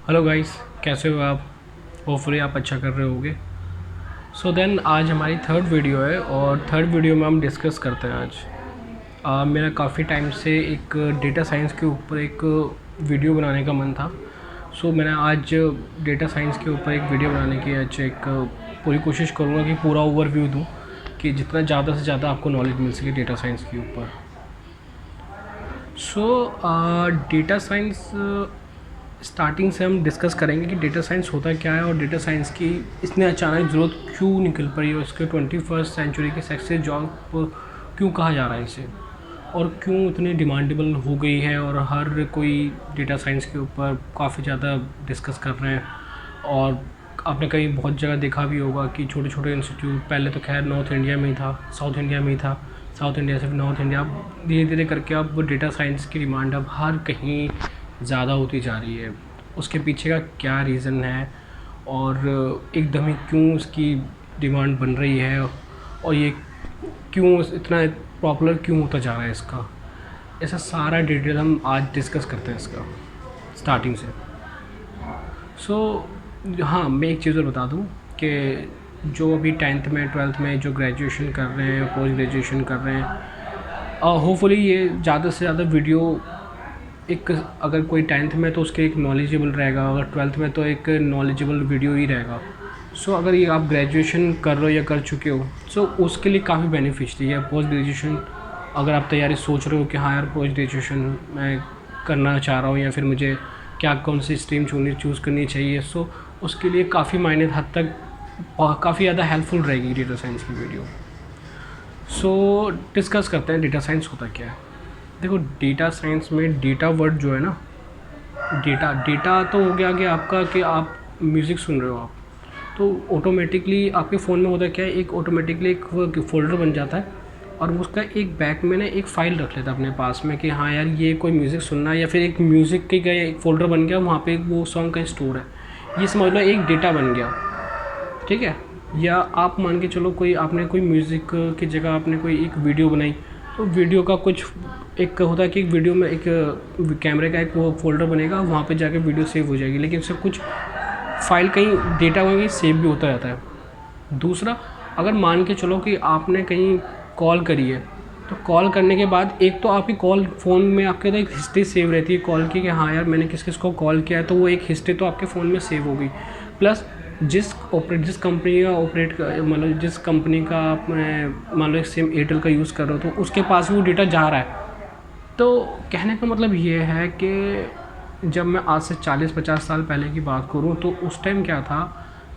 Hello guys, कैसे हो आप? होपफुली आप अच्छा कर रहे होगे। सो देन आज हमारी थर्ड वीडियो है और थर्ड वीडियो में हम डिस्कस करते हैं आज। मेरा काफ़ी टाइम से एक डेटा साइंस के ऊपर एक वीडियो बनाने का मन था। सो मैंने आज डेटा साइंस के ऊपर एक वीडियो बनाने की आज एक पूरी कोशिश करूँगा कि पूरा ओवरव्यू दूँ कि जितना ज़्यादा से ज़्यादा आपको नॉलेज मिल सके डेटा साइंस के ऊपर। सो डेटा साइंस स्टार्टिंग से हम डिस्कस करेंगे कि डेटा साइंस होता क्या है और डेटा साइंस की इतने अचानक ज़रूरत क्यों निकल पड़ी और इसके 21st सेंचुरी के सक्सेस जॉब क्यों कहा जा रहा है इसे, और क्यों इतनी डिमांडेबल हो गई है और हर कोई डेटा साइंस के ऊपर काफ़ी ज़्यादा डिस्कस कर रहे हैं। और आपने कहीं बहुत जगह देखा भी होगा कि छोटे छोटे इंस्टीट्यूट, पहले तो खैर नॉर्थ इंडिया में ही था, साउथ इंडिया में ही था, साउथ इंडिया से नॉर्थ इंडिया, धीरे धीरे करके अब डेटा साइंस की डिमांड अब हर कहीं ज़्यादा होती जा रही है। उसके पीछे का क्या रीज़न है और एकदम ही क्यों उसकी डिमांड बन रही है और ये क्यों इतना पॉपुलर क्यों होता जा रहा है इसका, ऐसा सारा डिटेल हम आज डिस्कस करते हैं इसका स्टार्टिंग से। हाँ, मैं एक चीज़ और बता दूँ कि जो अभी 10th में 12th में जो ग्रेजुएशन कर रहे हैं, पोस्ट ग्रेजुएशन कर रहे हैं, होपफुली ये ज़्यादा से ज़्यादा वीडियो एक, अगर कोई 10th में तो उसके एक नॉलेजेबल रहेगा, अगर 12th में तो एक नॉलेजेबल वीडियो ही रहेगा। अगर ये आप ग्रेजुएशन कर रहे हो या कर चुके हो, उसके लिए काफ़ी बेनिफिशियरी है। पोस्ट ग्रेजुएशन अगर आप तैयारी सोच रहे हो कि हाँ यार पोस्ट ग्रेजुएशन मैं करना चाह रहा हूँ या फिर मुझे क्या कौन सी स्ट्रीम चूज़ करनी चाहिए, उसके लिए काफ़ी मायने हद तक काफ़ी ज़्यादा हेल्पफुल रहेगी डेटा साइंस की वीडियो। डिस्कस करते हैं डेटा साइंस होता क्या है। देखो, डेटा साइंस में डेटा वर्ड जो है ना, डेटा तो हो गया कि आपका कि आप म्यूज़िक सुन रहे हो आप, तो ऑटोमेटिकली आपके फ़ोन में होता क्या है, एक ऑटोमेटिकली एक फ़ोल्डर बन जाता है और उसका एक बैक में ना एक फ़ाइल रख लेता है अपने पास में कि हाँ यार ये कोई म्यूज़िक सुनना है, या फिर एक म्यूज़िक के एक फ़ोल्डर बन गया, वहाँ पे वो सॉन्ग का स्टोर है, ये समझ लो एक डेटा बन गया। ठीक है। या आप मान के चलो कोई आपने कोई म्यूज़िक की जगह आपने कोई एक वीडियो बनाई, तो वीडियो का कुछ एक होता है कि एक वीडियो में एक कैमरे का एक वो फ़ोल्डर बनेगा, वहाँ पे जाके वीडियो सेव हो जाएगी, लेकिन उससे कुछ फ़ाइल कहीं डेटा वहीं सेव भी होता रहता है। दूसरा, अगर मान के चलो कि आपने कहीं कॉल करी है, तो कॉल करने के बाद एक तो आपकी कॉल फ़ोन में आपके तो एक हिस्ट्री सेव रहती है कॉल की कि हाँ यार मैंने किस किस को कॉल किया है, तो वो एक हिस्ट्री तो आपके फ़ोन में सेव हो गई। प्लस जिस कंपनी का ऑपरेट मतलब जिस कंपनी का आप मान लो एक सिम एयरटेल का यूज़ कर रहे हो, तो उसके पास भी वो डेटा जा रहा है। तो कहने का मतलब ये है कि जब मैं आज से 40-50 साल पहले की बात करूँ, तो उस टाइम क्या था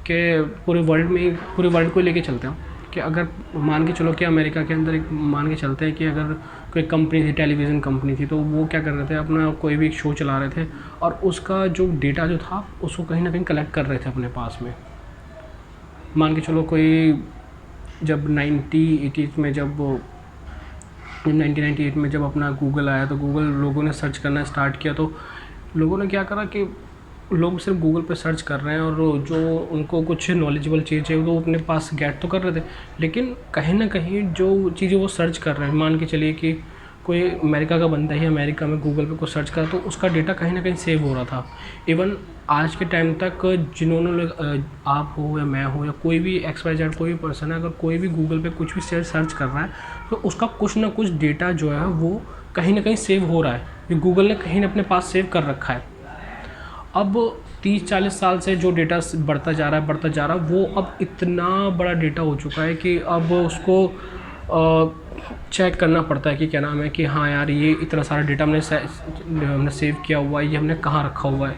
कि पूरे वर्ल्ड को लेके चलते हैं कि अगर मान के चलो कि अमेरिका के अंदर एक मान के चलते हैं कि अगर कोई कंपनी थी, टेलीविज़न कंपनी थी, तो वो क्या कर रहे थे, अपना कोई भी एक शो चला रहे थे और उसका जो डेटा जो था उसको कहीं ना कहीं कलेक्ट कर रहे थे अपने पास में। मान के चलो कोई जब 1998 में जब अपना गूगल आया, तो गूगल लोगों ने सर्च करना स्टार्ट किया, तो लोगों ने क्या करा कि लोग सिर्फ गूगल पे सर्च कर रहे हैं और जो उनको कुछ नॉलेजेबल चीज़ चाहिए तो अपने पास गेट तो कर रहे थे, लेकिन कहीं ना कहीं जो चीज़ें वो सर्च कर रहे हैं, मान के चलिए कि कोई अमेरिका का बंदा ही अमेरिका में गूगल पे कुछ सर्च करा, तो उसका डेटा कहीं ना कहीं सेव हो रहा था। इवन आज के टाइम तक जिन्होंने लोग आप हो या मैं हो या कोई भी XYZ कोई भी पर्सन है, अगर कोई भी गूगल पे कुछ भी सर्च कर रहा है, तो उसका कुछ ना कुछ डेटा जो है वो कहीं ना कहीं सेव हो रहा है, ये गूगल ने कहीं अपने पास सेव कर रखा है। अब 30-40 साल से जो डेटा बढ़ता जा रहा है, वो अब इतना बड़ा डेटा हो चुका है कि अब उसको चेक करना पड़ता है कि क्या नाम है कि हाँ यार ये इतना सारा डेटा हमने सेव किया हुआ है, ये हमने कहाँ रखा हुआ है।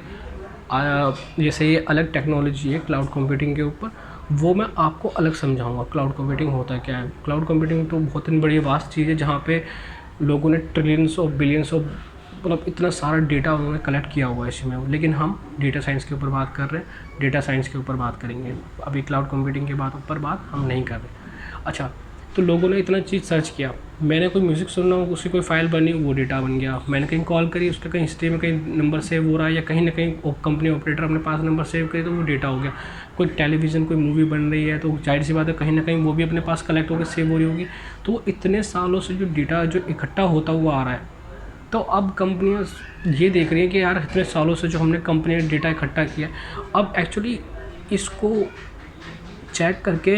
जैसे ये अलग टेक्नोलॉजी है क्लाउड कंप्यूटिंग के ऊपर, वो मैं आपको अलग समझाऊंगा क्लाउड कंप्यूटिंग होता है क्या है। क्लाउड कंप्यूटिंग तो बहुत ही बड़ी वास्ट चीज़ है, जहाँ पे लोगों ने ट्रिलियंस ऑफ बिलियंस ऑफ मतलब इतना सारा डेटा उन्होंने कलेक्ट किया हुआ है इसमें, लेकिन हम डेटा साइंस के ऊपर बात कर रहे हैं, डेटा साइंस के ऊपर बात करेंगे, अभी क्लाउड कंप्यूटिंग के ऊपर बात हम नहीं कर रहे। अच्छा, तो लोगों ने इतना चीज़ सर्च किया, मैंने कोई म्यूज़िक सुनना हो, उसकी कोई फाइल बनी, वो डेटा बन गया, मैंने कहीं कॉल करी, उसका कहीं हिस्ट्री में कहीं नंबर सेव हो रहा है, या कहीं ना कहीं कंपनी ऑपरेटर अपने पास नंबर सेव करे, तो वो डेटा हो गया। कोई टेलीविज़न कोई मूवी बन रही है, तो जाहिर सी बात है कहीं ना कहीं वो भी अपने पास कलेक्ट होकर सेव हो रही होगी। तो वो इतने सालों से जो डेटा जो इकट्ठा होता हुआ आ रहा है, तो अब कंपनियां ये देख रही हैं कि यार इतने सालों से जो हमने कंपनी ने डेटा इकट्ठा किया, अब एक्चुअली इसको चेक करके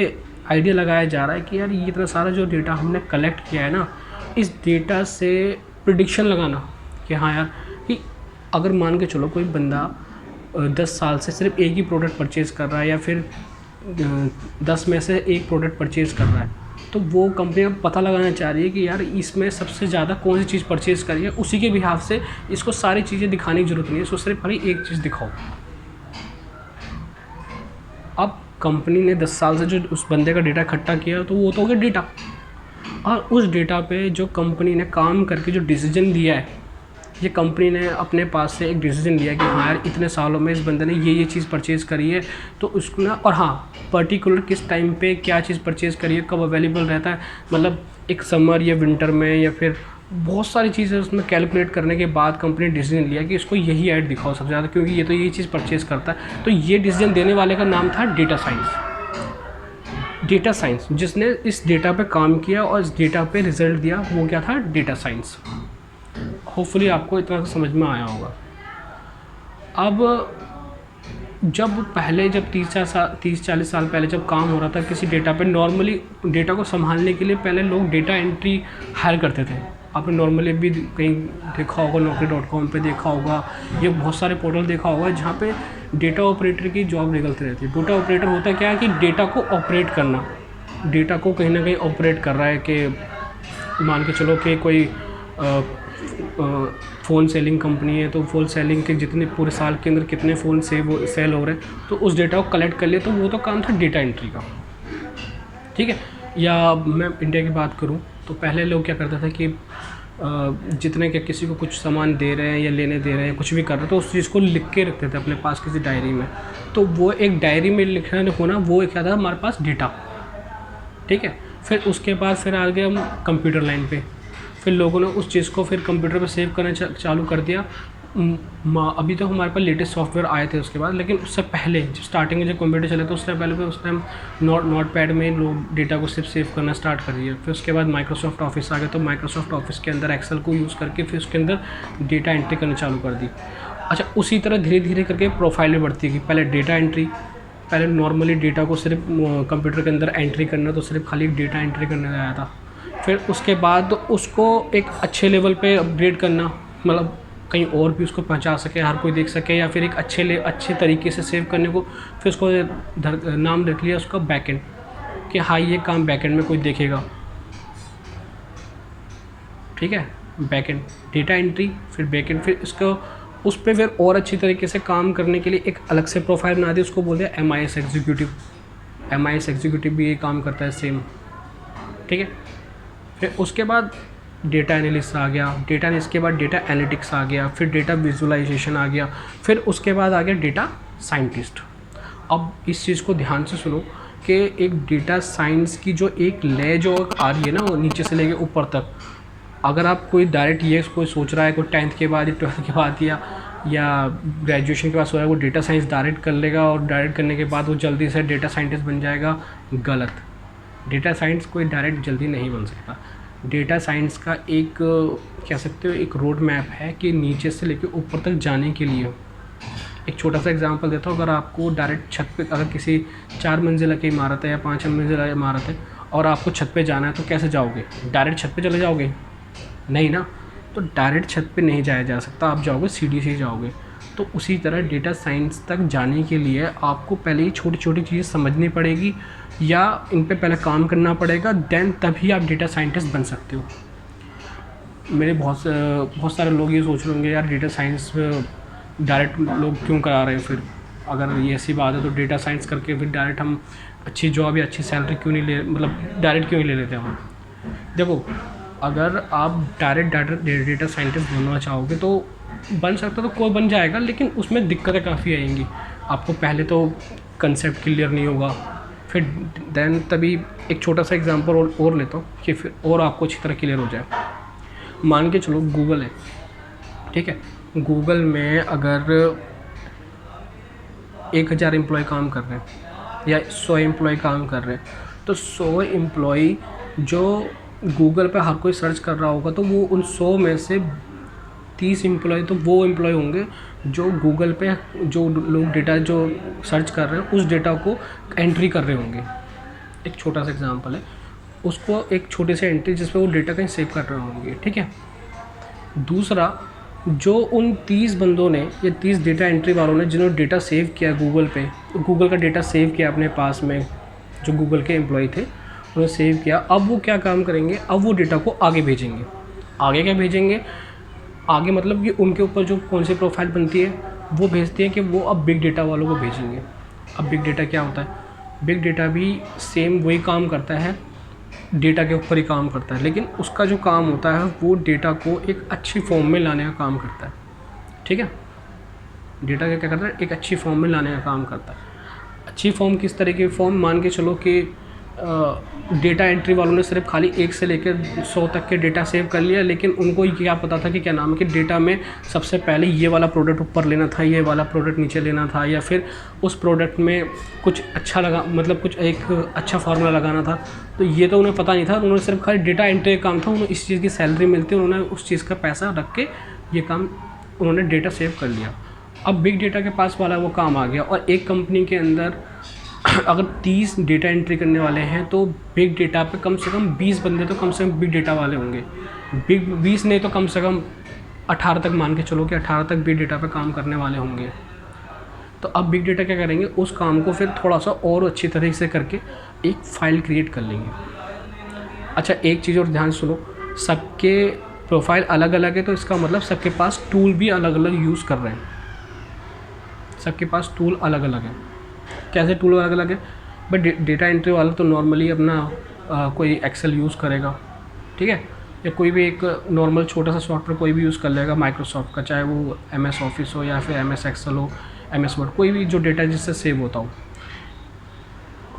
आइडिया लगाया जा रहा है कि यार ये इतना सारा जो डेटा हमने कलेक्ट किया है ना, इस डेटा से प्रिडिक्शन लगाना कि हाँ यार, कि अगर मान के चलो कोई बंदा 10 साल से सिर्फ एक ही प्रोडक्ट परचेज़ कर रहा है या फिर 10 में से एक प्रोडक्ट परचेज़ कर रहा है, तो वो कंपनी अब पता लगाना चाह रही है कि यार इसमें सबसे ज़्यादा कौन सी चीज़ परचेज़ करी है, उसी के बिहाफ से इसको सारी चीज़ें दिखाने की ज़रूरत नहीं है, इसको सिर्फ खाली एक चीज़ दिखाओ। अब कंपनी ने 10 साल से जो उस बंदे का डेटा इकट्ठा किया, तो वो तो हो गया डेटा, और उस डेटा पे जो कंपनी ने काम करके जो डिसीजन दिया है, ये कंपनी ने अपने पास से एक डिसीजन लिया कि हाँ यार इतने सालों में इस बंदे ने ये चीज़ परचेज़ करी है, तो उसको ना, और हाँ पर्टिकुलर किस टाइम पे क्या चीज़ परचेज़ करी है, कब अवेलेबल रहता है, मतलब एक समर या विंटर में, या फिर बहुत सारी चीज़ें उसमें कैलकुलेट करने के बाद कंपनी ने डिसीजन लिया कि इसको यही ऐड दिखाओ सबसे ज़्यादा, क्योंकि ये तो यही चीज़ परचेज़ करता है। तो ये डिसीजन देने वाले का नाम था डेटा साइंस। डेटा साइंस जिसने इस डेटा पे काम किया और इस डेटा पे रिजल्ट दिया, वो क्या था, डेटा साइंस। होपफुली आपको इतना समझ में आया होगा। अब जब पहले, जब 30-40 साल पहले जब काम हो रहा था किसी डेटा पे, नॉर्मली डेटा को संभालने के लिए पहले लोग डेटा एंट्री हायर करते थे। आपने नॉर्मली भी कहीं देखा होगा, naukri.com पे देखा होगा, ये बहुत सारे पोर्टल देखा होगा जहाँ पे डेटा ऑपरेटर की जॉब निकलती रहती है। डेटा ऑपरेटर होता क्या है कि डेटा को ऑपरेट करना, डेटा को कहीं ना कहीं ऑपरेट कर रहा है, कि मान के चलो कि कोई फ़ोन सेलिंग कंपनी है, तो फ़ोन सेलिंग के जितने पूरे साल के अंदर कितने फ़ोन सेल हो रहे हैं, तो उस डेटा को कलेक्ट कर ले, तो वो तो काम था डेटा एंट्री का, ठीक है। या मैं इंडिया की बात करूं, तो पहले लोग क्या करते थे कि जितने के किसी को कुछ सामान दे रहे हैं या लेने दे रहे हैं, कुछ भी कर रहे हैं, तो उस चीज़ को लिख के रखते थे अपने पास किसी डायरी में। तो वो एक डायरी में लिखना होना, वो एक क्या था हमारे पास, डेटा, ठीक है। फिर उसके बाद फिर आ गए हम कंप्यूटर लाइन पे, फिर लोगों ने उस चीज़ को फिर कंप्यूटर पे सेव करना चालू कर दिया। अभी तो हमारे पास लेटेस्ट सॉफ्टवेयर आए थे उसके बाद, लेकिन उससे पहले जब स्टार्टिंग में जब कंप्यूटर चले तो उससे पहले उस टाइम नोटपैड में लोग डेटा को सिर्फ सेव करना स्टार्ट कर दिया। फिर उसके बाद माइक्रोसॉफ्ट ऑफिस आ गया, तो माइक्रोसॉफ्ट ऑफिस के अंदर एक्सेल को यूज़ करके फिर उसके अंदर डेटा एंट्री करना चालू कर दी। अच्छा, उसी तरह धीरे धीरे करके प्रोफाइलें बढ़ती गई। पहले डेटा एंट्री, पहले नॉर्मली डेटा को सिर्फ कंप्यूटर के अंदर एंट्री करना, तो सिर्फ खाली डेटा एंट्री करने आया था। फिर उसके बाद उसको एक अच्छे लेवल पे अपग्रेड करना, मतलब कहीं और भी उसको पहुंचा सके, हर कोई देख सके, या फिर एक अच्छे तरीके से सेव करने को, फिर उसको नाम रख लिया उसका बैकएंड, कि हाँ ये काम बैकएंड में कोई देखेगा, ठीक है। बैकएंड, डेटा एंट्री, फिर बैकएंड, फिर इसको उस पर फिर और अच्छी तरीके से काम करने के लिए एक अलग से प्रोफाइल बना दी, उसको बोलते हैं MIS एग्जीक्यूटिव। MIS एग्जीक्यूटिव भी ये काम करता है सेम, ठीक है। फिर उसके बाद डेटा एनालिस्ट आ गया, डेटा एनालिस्ट के बाद डेटा एनालिटिक्स आ गया, फिर डेटा विजुअलाइजेशन आ गया, फिर उसके बाद आ गया डेटा साइंटिस्ट। अब इस चीज़ को ध्यान से सुनो कि एक डेटा साइंस की जो एक ले जो आ रही है ना, वो नीचे से लेके ऊपर तक, अगर आप कोई डायरेक्ट ये कोई सोच रहा है कोई 10th के बाद या 12th के बाद या ग्रेजुएशन के बाद सोच रहा है वो डेटा साइंस डायरेक्ट कर लेगा और डायरेक्ट करने के बाद वो जल्दी से डेटा साइंटिस्ट बन जाएगा, गलत। डेटा साइंस कोई डायरेक्ट जल्दी नहीं बन सकता। डेटा साइंस का एक कह सकते हो एक रोड मैप है कि नीचे से लेकर ऊपर तक जाने के लिए। एक छोटा सा एग्जांपल देता हूँ, अगर आपको डायरेक्ट छत पे, अगर किसी 4 मंजिला की इमारत है या 5 मंजिला इमारत है और आपको छत पे जाना है, तो कैसे जाओगे? डायरेक्ट छत पे चले जाओगे? नहीं ना, तो डायरेक्ट छत पे नहीं जाया जा सकता, आप जाओगे सीढ़ी से ही जाओगे। तो उसी तरह डेटा साइंस तक जाने के लिए आपको पहले ही छोटी छोटी चीज़ें समझनी पड़ेगी या इन पे पहले काम करना पड़ेगा, देन तभी आप डेटा साइंटिस्ट बन सकते हो। मेरे बहुत सारे लोग ये सोच रहे होंगे यार डेटा साइंस डायरेक्ट लोग क्यों करा रहे हैं, फिर अगर ये ऐसी बात है तो डेटा साइंस करके फिर डायरेक्ट हम अच्छी जॉब या अच्छी सैलरी क्यों नहीं ले, मतलब डायरेक्ट क्यों नहीं ले लेते हम। देखो, अगर आप डायरेक्ट डेटा साइंटिस्ट बनना चाहोगे तो बन सकता, तो कोई बन जाएगा, लेकिन उसमें दिक्कतें काफ़ी आएंगी। आपको पहले तो कंसेप्ट क्लियर नहीं होगा, फिर देन तभी एक छोटा सा एग्जांपल और लेता हूँ कि फिर और आपको अच्छी तरह क्लियर हो जाए। मान के चलो गूगल है, ठीक है। गूगल में अगर 1000 एम्प्लॉय काम कर रहे हैं या 100 एम्प्लॉय काम कर रहे हैं, तो 100 एम्प्लॉय जो गूगल पे हर कोई सर्च कर रहा होगा, तो वो उन 100 में से 30 एम्प्लॉय तो वो एम्प्लॉय होंगे जो गूगल पे जो लोग डेटा जो सर्च कर रहे हैं उस डेटा को एंट्री कर रहे होंगे। एक छोटा सा एग्जांपल है, उसको एक छोटे से एंट्री जिस पे वो डेटा कहीं सेव कर रहे होंगे, ठीक है। दूसरा, जो उन 30 बंदों ने या 30 डेटा एंट्री वालों ने जिन्होंने डेटा सेव किया गूगल पे, गूगल का डेटा सेव किया अपने पास में, जो गूगल के एम्प्लॉय थे उन्होंने सेव किया, अब वो क्या काम करेंगे, अब वो डेटा को आगे भेजेंगे। आगे क्या भेजेंगे, आगे मतलब कि उनके ऊपर जो कौन सी प्रोफाइल बनती है वो भेजती है कि वो अब बिग डेटा वालों को भेजेंगे। अब बिग डेटा क्या होता है, बिग डेटा भी सेम वही काम करता है, डेटा के ऊपर ही काम करता है, लेकिन उसका जो काम होता है वो डेटा को एक अच्छी फॉर्म में लाने का काम करता है, ठीक है। डेटा का क्या करता है, एक अच्छी फॉर्म में लाने का काम करता है। अच्छी फॉर्म किस तरह की फॉर्म, मान के चलो कि डेटा एंट्री वालों ने सिर्फ खाली 1 से लेकर 100 तक के डेटा सेव कर लिया, लेकिन उनको क्या पता था कि क्या नाम है कि डेटा में सबसे पहले ये वाला प्रोडक्ट ऊपर लेना था, ये वाला प्रोडक्ट नीचे लेना था, या फिर उस प्रोडक्ट में कुछ अच्छा लगा, मतलब कुछ एक अच्छा फार्मूला लगाना था। तो ये तो उन्हें पता नहीं था, उन्होंने सिर्फ खाली डेटा एंट्री का काम था, उन्हें इस चीज़ की सैलरी मिलती है, उन्होंने उस चीज़ का पैसा रख के ये काम उन्होंने डेटा सेव कर लिया। अब बिग डेटा के पास वाला वो काम आ गया, और एक कंपनी के अंदर अगर 30 डेटा एंट्री करने वाले हैं तो बिग डेटा पे कम से कम 20 बंदे तो कम से कम बिग डेटा वाले होंगे। 20 नहीं तो कम से कम 18 तक मान के चलो कि 18 तक बिग डेटा पे काम करने वाले होंगे। तो अब बिग डेटा क्या करेंगे, उस काम को फिर थोड़ा सा और अच्छी तरीके से करके एक फ़ाइल क्रिएट कर लेंगे। अच्छा, एक चीज़ और ध्यान सुनो, सबके प्रोफाइल अलग अलग है, तो इसका मतलब सबके पास टूल भी अलग अलग यूज़ कर रहे हैं। सबके पास टूल अलग अलग है। कैसे टूल अलग अलग है, बट डेटा एंट्री वाला तो नॉर्मली अपना कोई एक्सेल यूज़ करेगा, ठीक है, या कोई भी एक नॉर्मल छोटा सा सॉफ्टवेयर कोई भी यूज़ कर लेगा माइक्रोसॉफ्ट का, चाहे वो MS ऑफिस हो या फिर MS एक्सेल हो, MS वर्ड, कोई भी जो डेटा जिससे सेव होता हो।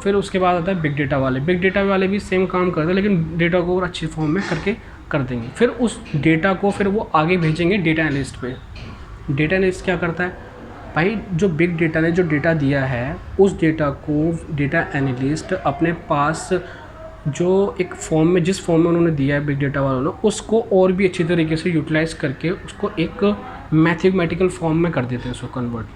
फिर उसके बाद आता है बिग डेटा वाले। बिग डेटा वाले भी सेम काम करते हैं, लेकिन डेटा को और अच्छी फॉर्म में करके कर देंगे। फिर उस डेटा को फिर वो आगे भेजेंगे डेटा एनालिस्ट पे। डेटा एनालिस्ट क्या करता है भाई, जो बिग डेटा ने जो डेटा दिया है उस डेटा को डेटा एनालिस्ट अपने पास जो एक फॉर्म में, जिस फॉर्म में उन्होंने दिया है बिग डेटा वालों ने, उसको और भी अच्छी तरीके से यूटिलाइज़ करके उसको एक मैथमेटिकल फॉर्म में कर देते हैं, उसको कन्वर्ट,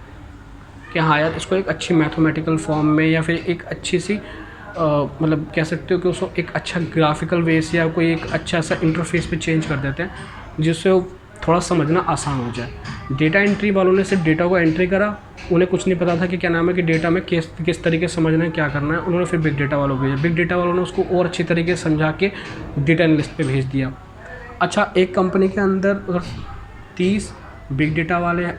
कि हाँ यार इसको एक अच्छी मैथमेटिकल फॉर्म में या फिर एक अच्छी सी मतलब कह सकते हो कि उसको एक अच्छा ग्राफिकल वे से या कोई एक अच्छा सा इंटरफेस पे चेंज कर देते हैं, जिससे थोड़ा समझना आसान हो जाए। डेटा एंट्री वालों ने सिर्फ डेटा को एंट्री करा, उन्हें कुछ नहीं पता था कि क्या नाम है कि डेटा में किस तरीके से समझना है, क्या करना है। उन्होंने फिर बिग डेटा वालों को भेजा, बिग डेटा वालों ने उसको और अच्छी तरीके से समझा के डेटा एनालिस्ट पे भेज दिया। अच्छा, एक कंपनी के अंदर अगर 30 बिग डेटा वाले हैं,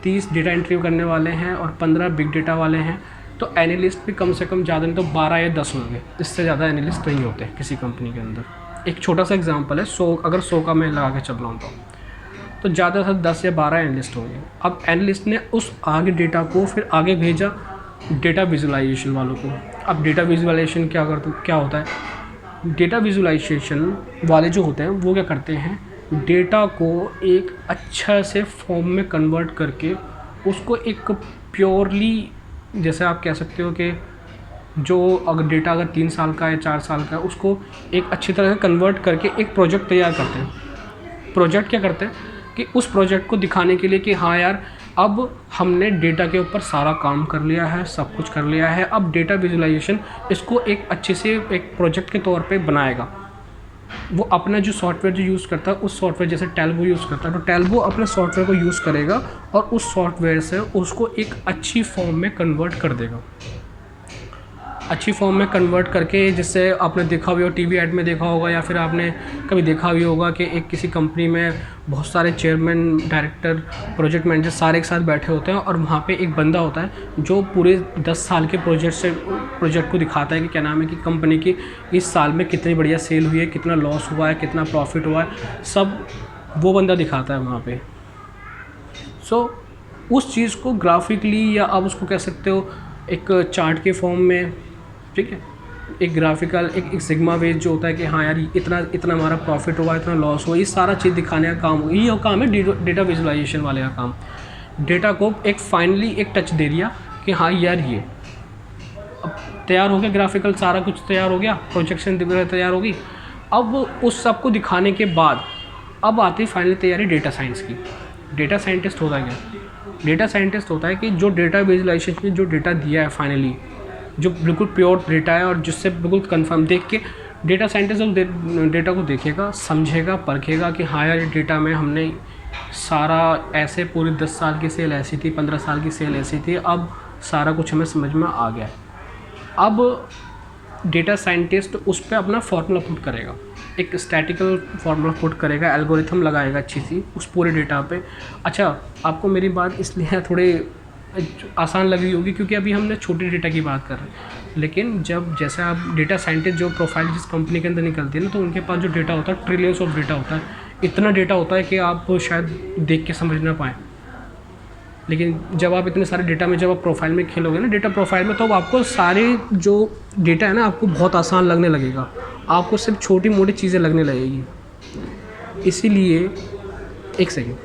30 डेटा एंट्री करने वाले हैं और 15 बिग डेटा वाले हैं, तो एनालिस्ट भी कम से कम ज़्यादा नहीं तो 12 या 10 होंगे, इससे ज़्यादा एनालिस्ट नहीं होते किसी कंपनी के अंदर। एक छोटा सा एग्जांपल है, 100 अगर 100 का मैं लगा के चल रहा हूँ तो ज़्यादा से 10 या 12 एनालिस्ट होंगे। अब एनालिस्ट ने उस आगे डेटा को फिर आगे भेजा डेटा विजुअलाइजेशन वालों को। अब डेटा विजुअलाइजेशन क्या होता है, डेटा विजुअलाइजेशन वाले जो होते हैं वो क्या करते हैं, डेटा को एक अच्छा से फॉर्म में कन्वर्ट करके उसको एक प्योरली, जैसे आप कह सकते हो कि जो अगर डेटा अगर 3 साल का है 4 साल का है, उसको एक अच्छी तरह से कन्वर्ट करके एक प्रोजेक्ट तैयार करते हैं। प्रोजेक्ट क्या करते हैं कि उस प्रोजेक्ट को दिखाने के लिए कि हाँ यार अब हमने डेटा के ऊपर सारा काम कर लिया है, सब कुछ कर लिया है, अब डेटा विजुअलाइजेशन इसको एक अच्छे से एक प्रोजेक्ट के तौर पे बनाएगा। वो अपना जो सॉफ्टवेयर जो यूज़ करता है, उस सॉफ्टवेयर जैसे टेल्वो यूज़ करता है, तो टेल्वो अपने सॉफ्टवेयर को यूज़ करेगा और उस सॉफ्टवेयर से उसको एक अच्छी फॉर्म में कन्वर्ट कर देगा। अच्छी फॉर्म में कन्वर्ट करके, जिससे आपने देखा भी हो, टीवी ऐड में देखा होगा या फिर आपने कभी देखा भी होगा कि एक किसी कंपनी में बहुत सारे चेयरमैन, डायरेक्टर, प्रोजेक्ट मैनेजर सारे एक साथ बैठे होते हैं और वहाँ पे एक बंदा होता है जो पूरे 10 साल के प्रोजेक्ट को दिखाता है कि क्या नाम है कि कंपनी की इस साल में कितनी बढ़िया सेल हुई है, कितना लॉस हुआ है, कितना प्रॉफिट हुआ है, सब वो बंदा दिखाता है वहाँ पर। सो उस चीज़ को ग्राफिकली, या आप उसको कह सकते हो एक चार्ट के फॉर्म में, ठीक है, एक ग्राफिकल एक सिग्मा वेज जो होता है कि हाँ यार इतना हमारा प्रॉफिट हुआ, इतना लॉस हुआ, ये सारा चीज़ दिखाने का काम, ये काम है डेटा विजुअलाइजेशन वाले का काम। डेटा को एक फाइनली एक टच दे दिया कि हाँ यार ये अब तैयार हो गया, ग्राफिकल सारा कुछ तैयार हो गया, प्रोजेक्शन तैयार होगी। अब उस सब को दिखाने के बाद अब आती है फाइनली तैयारी डेटा साइंस की। डेटा साइंटिस्ट होता है क्या? डेटा साइंटिस्ट होता है कि जो डेटा विजुअलाइजेशन में जो डेटा दिया है फाइनली, जो बिल्कुल प्योर डेटा है और जिससे बिल्कुल कंफर्म देख के डेटा साइंटिस्ट उस डेटा को देखेगा, समझेगा, परखेगा कि हाँ यार, डेटा में हमने सारा ऐसे पूरी 10 साल की सेल ऐसी थी, 15 साल की सेल ऐसी थी, अब सारा कुछ हमें समझ में आ गया है। अब डेटा साइंटिस्ट उस पर अपना फार्मूला पुट करेगा, एक स्टैटिकल फार्मूला पुट करेगा, एल्गोरिथम लगाएगा अच्छी सी उस पूरे डेटा पे। अच्छा, आपको मेरी बात इसलिए थोड़ी आसान लगी होगी क्योंकि अभी हमने छोटे डेटा की बात कर रहे हैं, लेकिन जब जैसे आप डेटा साइंटिस्ट जो प्रोफाइल जिस कंपनी के अंदर निकलती है ना, तो उनके पास जो डेटा होता है ट्रिलियंस ऑफ डेटा होता है। इतना डेटा होता है कि आप शायद देख के समझ ना पाएँ, लेकिन जब आप इतने सारे डेटा में जब आप प्रोफाइल में खेलोगे ना, डेटा प्रोफाइल में, तो आपको सारे जो डेटा है ना आपको बहुत आसान लगने लगेगा, आपको सिर्फ छोटी मोटी चीज़ें लगने लगेगी। इसीलिए एक सेकेंड,